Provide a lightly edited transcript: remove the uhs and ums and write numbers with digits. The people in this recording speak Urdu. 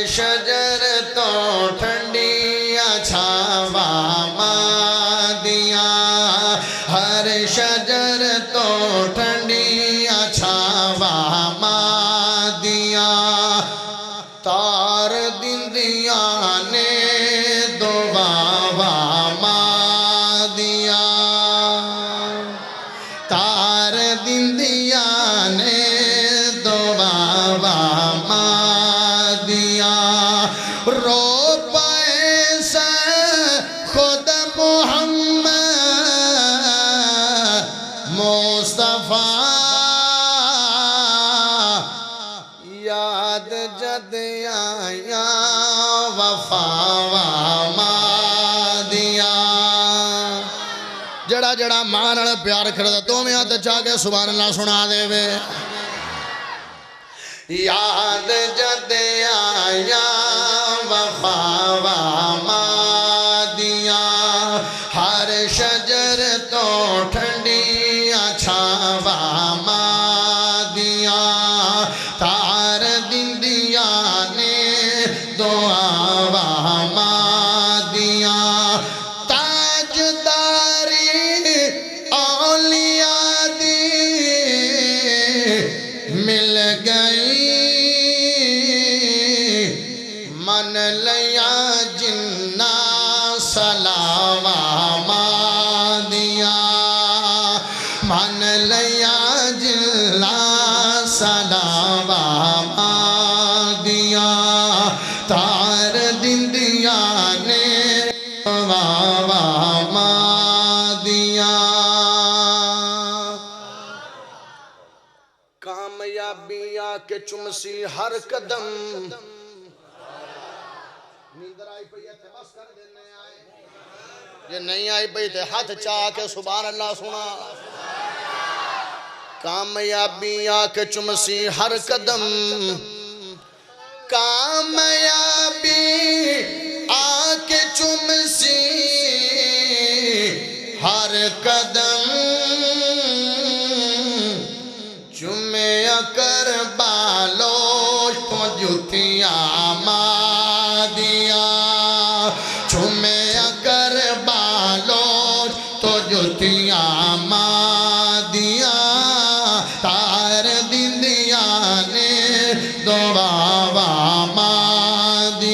شجر تو ٹھنڈیاں چھاواں دیاں ہر شجر تو ٹھنڈیاں چھاواں دیاں تار دندیاں نے دعواں دیاں تار دندیاں نے دعواں رو پیسہ خود محمد مصطفیٰ یاد جد آیا وفا دیا جڑا جڑا ماں نال پیار کردا تو میں ہاتھ چاہ کے سبحان اللہ سنا دے وے یاد جد آیا وفا دیا ہر شجر تو ٹھنڈیاں چھاواں دیا تار دندیاں نے دعواں دیا تاجداری اولیاء دی مل گئی من لیا جنہ سلاواں دیا من لیا جنہ سلاواں دیا تار دندیاں نے دعواں دیا کامیابی آ کے چمسی ہر قدم نیندر آئی پئی ہے تے بس کر دینے آئے یہ نہیں آئی پئی تے ہاتھ چاہ کے سبحان اللہ سنا کامیابی آ کے چمسی ہر قدم کامیابی آ کے چمسی ہر قدم